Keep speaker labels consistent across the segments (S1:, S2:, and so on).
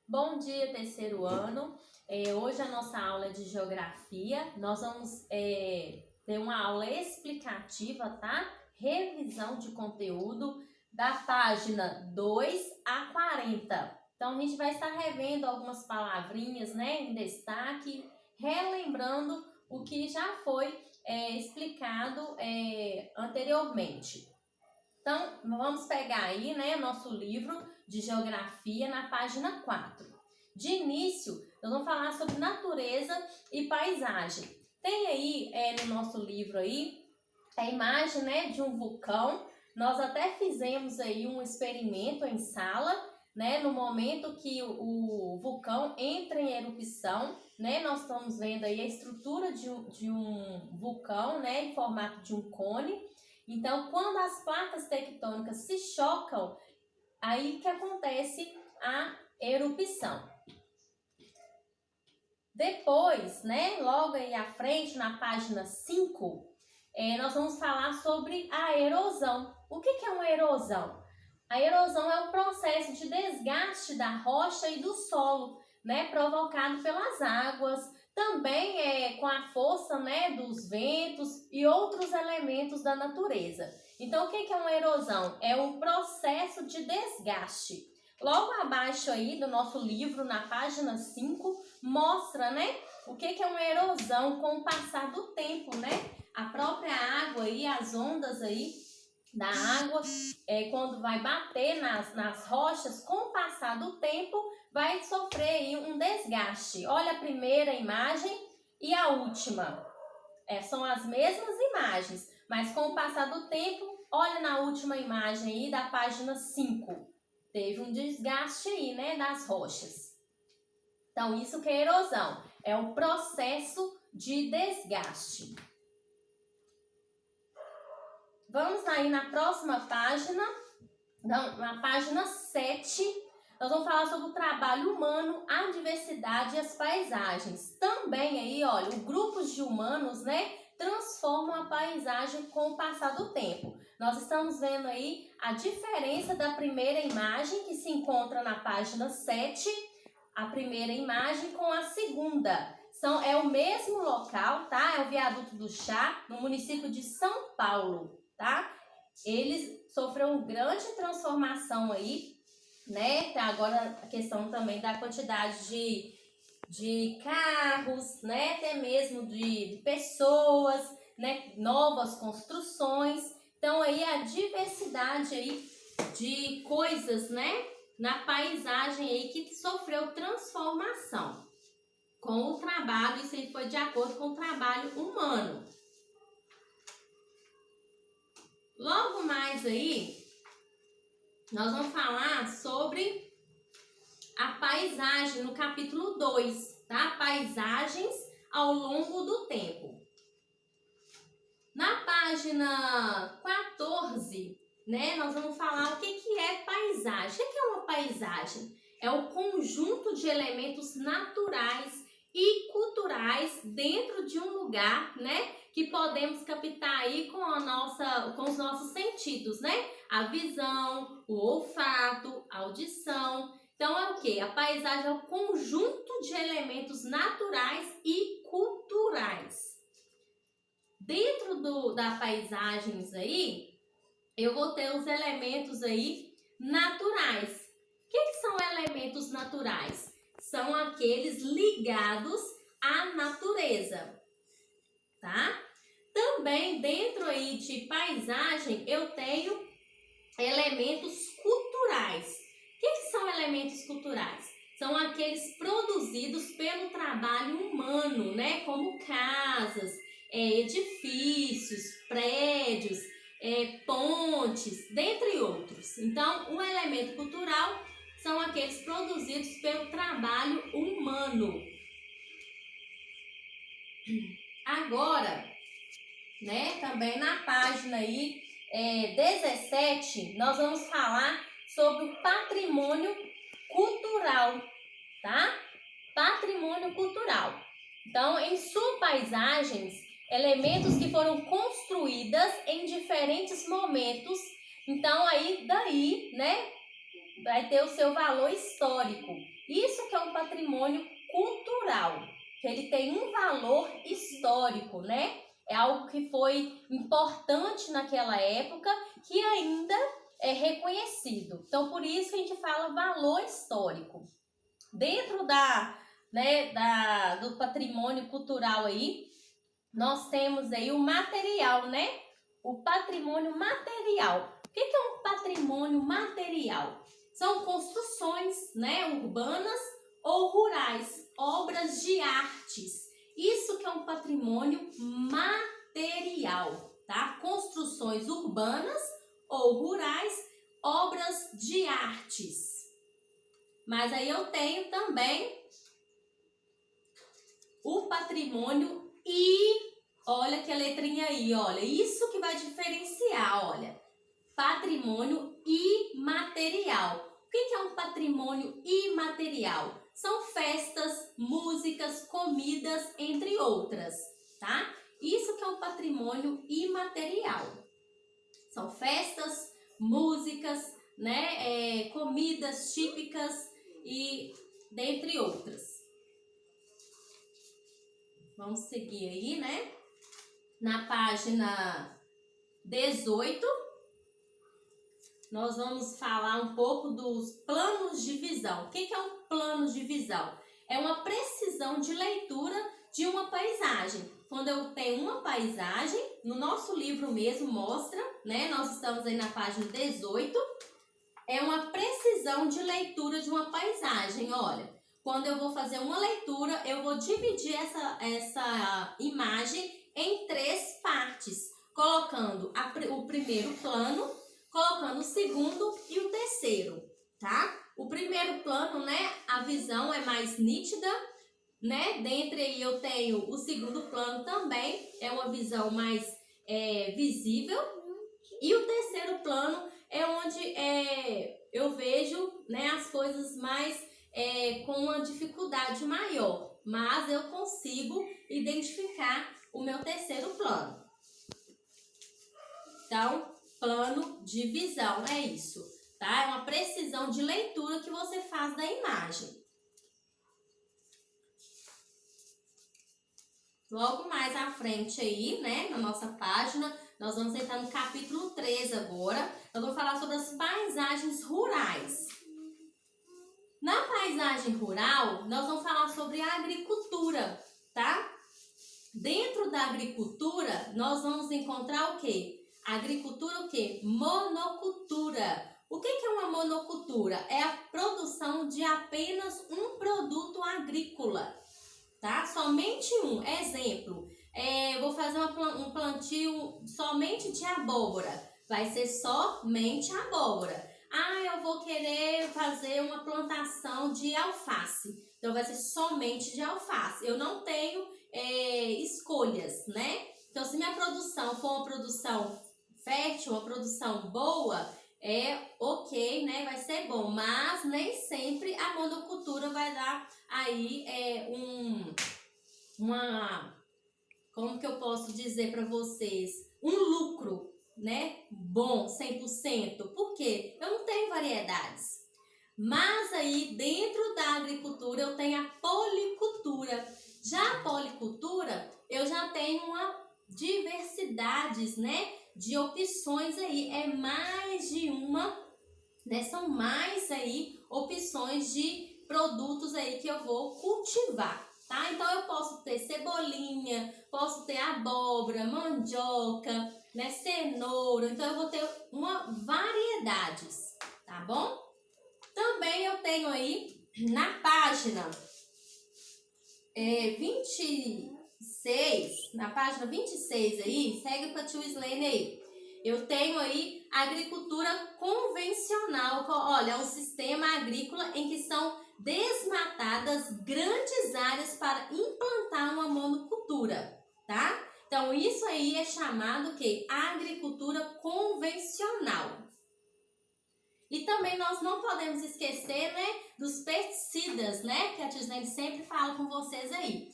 S1: Bom dia, terceiro ano. Hoje a nossa aula é de geografia. Nós vamos ter uma aula explicativa, tá? Revisão de conteúdo da página 2 a 40. Então, a gente vai estar revendo algumas palavrinhas, né, em destaque, relembrando o que já foi explicado anteriormente. Então, vamos pegar aí, né, nosso livro de geografia na página 4. De início, nós vamos falar sobre natureza e paisagem. Tem aí no nosso livro aí a imagem, né, de um vulcão. Nós até fizemos aí um experimento em sala, né, no momento que o vulcão entra em erupção, né, nós estamos vendo aí a estrutura de um vulcão, né, em formato de um cone. Então, quando as placas tectônicas se chocam, aí que acontece a erupção. Depois, né, logo aí à frente, na página 5, nós vamos falar sobre a erosão. O que é uma erosão? A erosão é o processo de desgaste da rocha e do solo, né, provocado pelas águas, também com a força, né, dos ventos e outros elementos da natureza. Então, o que é uma erosão? É um processo de desgaste. Logo abaixo aí do nosso livro, na página 5, mostra, né, o que é uma erosão com o passar do tempo, né? A própria água e as ondas aí da água, quando vai bater nas rochas, com o passar do tempo, vai sofrer aí um desgaste. Olha a primeira imagem e a última. São as mesmas imagens, mas com o passar do tempo, olha na última imagem aí da página 5. Teve um desgaste aí, né, das rochas. Então, isso que é erosão. É um processo de desgaste. Vamos aí na próxima página, na página 7, nós vamos falar sobre o trabalho humano, a diversidade e as paisagens. Também aí, olha, o grupo de humanos, né, transformam a paisagem com o passar do tempo. Nós estamos vendo aí a diferença da primeira imagem, que se encontra na página 7, a primeira imagem com a segunda. É o mesmo local, tá? É o Viaduto do Chá, no município de São Paulo, tá? Eles sofreram uma grande transformação aí, né? Agora a questão também da quantidade de carros, né? Até mesmo de pessoas, né? Novas construções. Então aí a diversidade aí de coisas, né? Na paisagem aí que sofreu transformação com o trabalho, isso aí foi de acordo com o trabalho humano. Logo mais aí, nós vamos falar sobre a paisagem no capítulo 2, tá? Paisagens ao longo do tempo. Na página 14, né, nós vamos falar o que é paisagem. O que é uma paisagem? É o conjunto de elementos naturais e culturais dentro de um lugar, né, que podemos captar aí com os nossos sentidos, né? A visão, o olfato, a audição. Então é o que? A paisagem é o conjunto de elementos naturais e culturais. Dentro da paisagens aí, eu vou ter os elementos aí naturais. O que são elementos naturais? São aqueles ligados à natureza, tá? Também dentro aí de paisagem eu tenho elementos culturais. O que são elementos culturais? São aqueles produzidos pelo trabalho humano, né? Como casas, edifícios, prédios, pontes, dentre outros. Então, o elemento cultural são aqueles produzidos pelo trabalho humano. Agora, né, também na página aí 17, nós vamos falar sobre o patrimônio cultural, tá? Patrimônio cultural. Então, em suas paisagens, elementos que foram construídas em diferentes momentos. Então, daí, né, vai ter o seu valor histórico. Isso que é um patrimônio cultural, que ele tem um valor histórico, né? É algo que foi importante naquela época, que ainda é reconhecido. Então, por isso que a gente fala valor histórico. Dentro do patrimônio cultural aí, nós temos aí o material, né? O patrimônio material. O que é um patrimônio material? São construções, né, urbanas ou rurais, obras de artes. Isso que é um patrimônio material, tá? Construções urbanas ou rurais, obras de artes. Mas aí eu tenho também o patrimônio olha que a letrinha I, olha, isso que vai diferenciar, olha, patrimônio imaterial. O que é um patrimônio imaterial? São festas, músicas, comidas, entre outras, tá? Isso que é um patrimônio imaterial. São festas, músicas, né, comidas típicas e dentre outras. Vamos seguir aí, né? Na página 18, nós vamos falar um pouco dos planos de visão. O que é um plano de visão? É uma precisão de leitura de uma paisagem. Quando eu tenho uma paisagem, no nosso livro mesmo mostra, né? Nós estamos aí na página 18. É uma precisão de leitura de uma paisagem. Olha, quando eu vou fazer uma leitura, eu vou dividir essa imagem em 3 partes, colocando o primeiro plano, colocando o segundo e o terceiro, tá? O primeiro plano, né, a visão é mais nítida, né? Dentre aí eu tenho o segundo plano também, é uma visão mais visível. E o terceiro plano é onde eu vejo, né, as coisas mais com uma dificuldade maior, mas eu consigo identificar o meu terceiro plano. Então, plano de visão é isso, tá? É uma precisão de leitura que você faz da imagem. Logo mais à frente aí, né, na nossa página, nós vamos entrar no capítulo 3 agora. Nós vamos falar sobre as paisagens rurais. Na paisagem rural, nós vamos falar sobre a agricultura, tá? Dentro da agricultura, nós vamos encontrar o quê? Agricultura o quê? Monocultura. O que é uma monocultura? É a produção de apenas um produto agrícola, tá? Somente um. Exemplo, vou fazer um plantio somente de abóbora. Vai ser somente abóbora. Eu vou querer fazer uma plantação de alface. Então, vai ser somente de alface. Eu não tenho escolhas, né? Então, se minha produção for uma produção fértil, uma produção boa, ok, né? Vai ser bom. Mas nem sempre a monocultura vai dar aí como que eu posso dizer para vocês? Um lucro, né? Bom, 100%. Por quê? Eu não tenho variedades. Mas aí, dentro da agricultura, eu tenho a policultura. Já a policultura, eu já tenho uma diversidades, né, de opções aí. É mais de uma, né? São mais aí opções de produtos aí que eu vou cultivar, tá? Então, eu posso ter cebolinha, posso ter abóbora, mandioca, né, cenoura. Então, eu vou ter uma variedades, tá bom? Também eu tenho aí na página 26, na página 26 aí, segue para a tia Slane aí. Eu tenho aí a agricultura convencional. Olha, é um sistema agrícola em que são desmatadas grandes áreas para implantar uma monocultura, tá? Então, isso aí é chamado que agricultura convencional. E também nós não podemos esquecer, né, dos pesticidas, né, que a tia Slane sempre fala com vocês aí.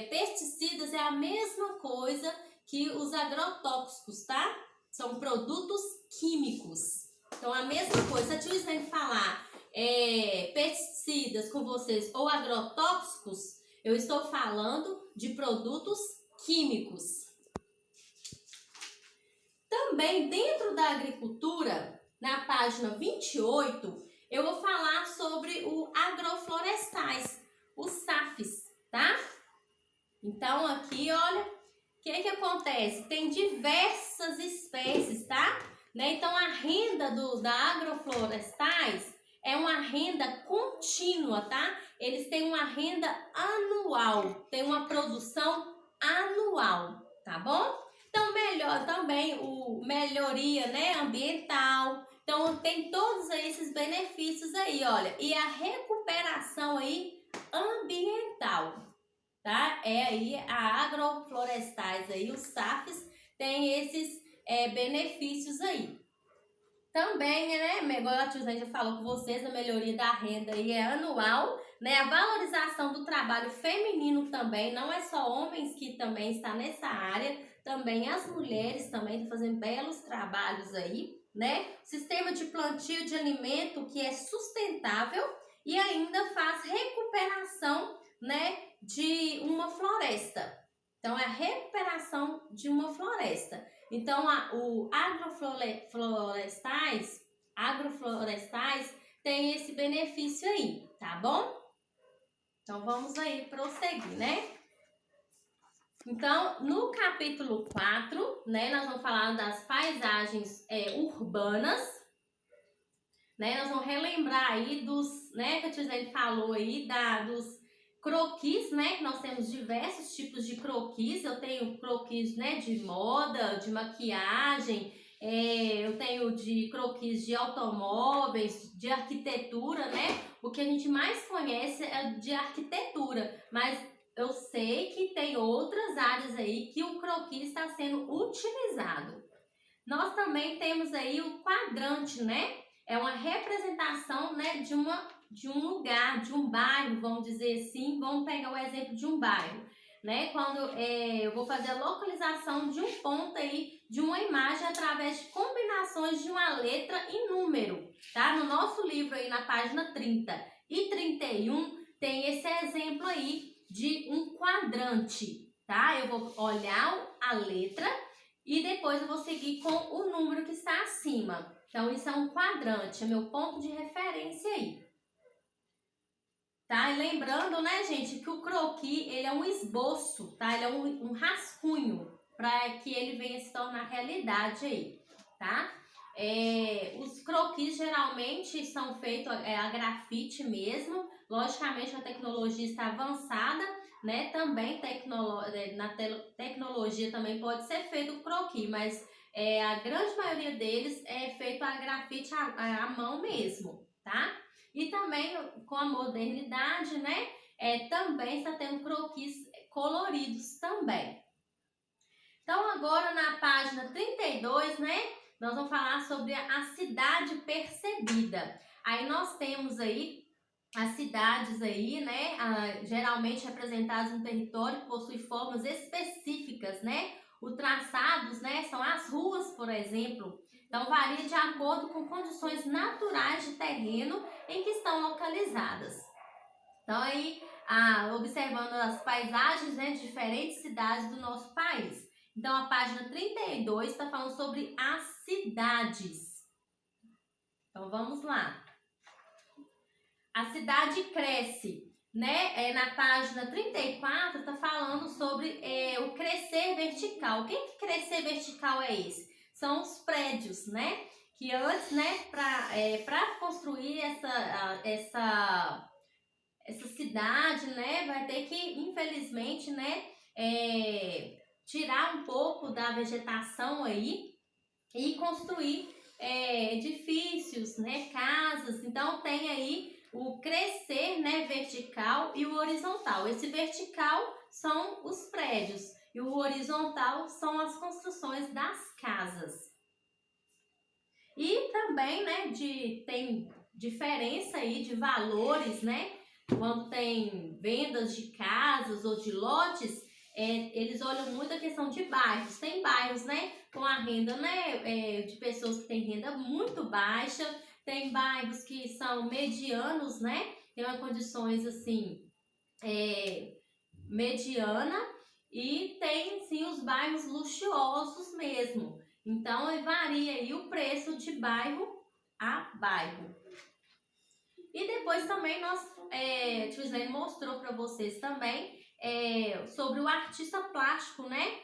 S1: Pesticidas é a mesma coisa que os agrotóxicos, tá? São produtos químicos. Então, a mesma coisa. Se a tia Slane falar pesticida, herbicidas com vocês ou agrotóxicos, eu estou falando de produtos químicos. Também dentro da agricultura, na página 28, eu vou falar sobre o agroflorestais, os SAFs, tá? Então aqui, olha, o que acontece? Tem diversas espécies, tá? Então a renda da agroflorestais é uma renda contínua, tá? Eles têm uma renda anual, tem uma produção anual, tá bom? Então melhor também melhoria, né, ambiental. Então tem todos esses benefícios aí, olha. E a recuperação aí ambiental, tá? É aí a agroflorestais aí, os SAFs tem esses benefícios aí. Também, né, igual a Tia já falou com vocês, a melhoria da renda aí é anual, né? A valorização do trabalho feminino também, não é só homens que também estão nessa área, também as mulheres também estão fazendo belos trabalhos aí, né? Sistema de plantio de alimento que é sustentável e ainda faz recuperação, né, de uma floresta. Então, é a recuperação de uma floresta. Então, o agroflorestais tem esse benefício aí, tá bom? Então, vamos aí prosseguir, né? Então, no capítulo 4, né, nós vamos falar das paisagens urbanas, né? Nós vamos relembrar aí dos, né, que a Tia falou aí, dos croquis, né? Que nós temos diversos tipos de croquis. Eu tenho croquis, né, de moda, de maquiagem, eu tenho de croquis de automóveis, de arquitetura, né? O que a gente mais conhece é de arquitetura, mas eu sei que tem outras áreas aí que o croquis está sendo utilizado. Nós também temos aí o quadrante, né? É uma representação, né, de um lugar, de um bairro, vamos dizer assim. Vamos pegar o exemplo de um bairro, né? Quando eu vou fazer a localização de um ponto aí, de uma imagem, através de combinações de uma letra e número, tá? No nosso livro aí, na página 30 e 31, tem esse exemplo aí de um quadrante, tá? Eu vou olhar a letra e depois eu vou seguir com o número que está acima. Então, isso é um quadrante, é meu ponto de referência aí. Tá? E lembrando, né, gente, que o croquis, ele é um esboço, tá? Ele é um rascunho para que ele venha se tornar realidade aí, tá? Os croquis geralmente são feitos a grafite mesmo. Logicamente, a tecnologia está avançada, né? Também na tecnologia também pode ser feito o croquis, mas a grande maioria deles é feito a grafite à mão mesmo, tá? E também com a modernidade, né? Também está tendo croquis coloridos também. Então, agora na página 32, né? Nós vamos falar sobre a cidade percebida. Aí nós temos aí as cidades aí, né? Geralmente representadas no território, que possui formas específicas, né? Os traçados, né? São as ruas, por exemplo. Então, varia de acordo com condições naturais de terreno em que estão localizadas. Então, aí, observando as paisagens, né, de diferentes cidades do nosso país. Então, a página 32 está falando sobre as cidades. Então, vamos lá. A cidade cresce, né? Na página 34 está falando sobre o crescer vertical. O que crescer vertical é esse? São os prédios, né? Que antes, né, para construir essa cidade, né, vai ter que, infelizmente, né, tirar um pouco da vegetação aí e construir edifícios, né, casas. Então, tem aí o crescer, né, vertical e o horizontal. Esse vertical são os prédios e o horizontal são as construções das casas. E também, né, tem diferença aí de valores, né? Quando tem vendas de casas ou de lotes, eles olham muito a questão de bairros. Tem bairros, né, com a renda, né, de pessoas que têm renda muito baixa. Tem bairros que são medianos, né? tem uma condições assim, mediana, e tem sim os bairros luxuosos mesmo. Então varia aí o preço de bairro a bairro. E depois também Tio Islane mostrou para vocês também sobre o artista plástico, né?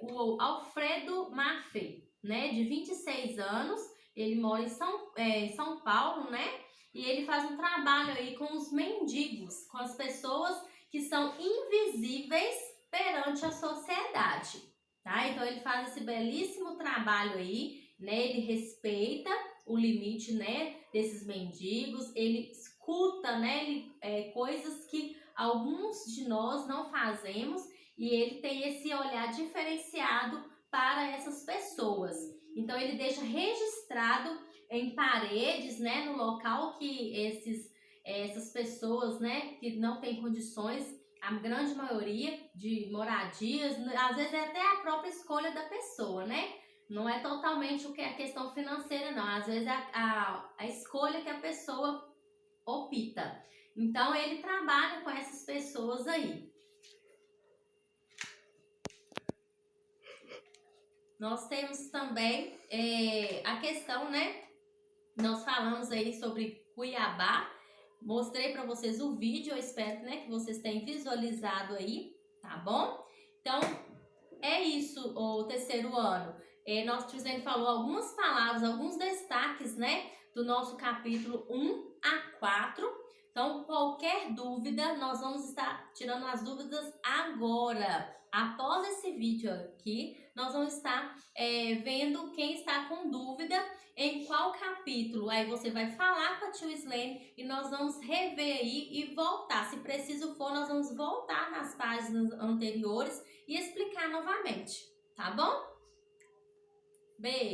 S1: O Alfredo Maffei, né? De 26 anos, ele mora em São Paulo, né? E ele faz um trabalho aí com os mendigos, com as pessoas que são invisíveis perante a sociedade, tá? Então ele faz esse belíssimo trabalho aí, né? Ele respeita o limite, né, desses mendigos, ele escuta, né, coisas que alguns de nós não fazemos, e ele tem esse olhar diferenciado para essas pessoas. Então ele deixa registrado em paredes, né, no local que essas pessoas, né, que não têm condições, a grande maioria de moradias, às vezes é até a própria escolha da pessoa, né? Não é totalmente o que é a questão financeira, não. Às vezes é a escolha que a pessoa opta. Então, ele trabalha com essas pessoas aí. Nós temos também a questão, né? Nós falamos aí sobre Cuiabá. Mostrei para vocês o vídeo, eu espero, né, que vocês tenham visualizado aí, tá bom? Então, é isso, o terceiro ano. Nosso Tio Islane falou algumas palavras, alguns destaques, né, do nosso capítulo 1 a 4. Então, qualquer dúvida, nós vamos estar tirando as dúvidas agora. Após esse vídeo aqui, nós vamos estar vendo quem está com dúvida em qual capítulo. Aí você vai falar com a Tio Islane e nós vamos rever aí e voltar. Se preciso for, nós vamos voltar nas páginas anteriores e explicar novamente, tá bom? Beijo!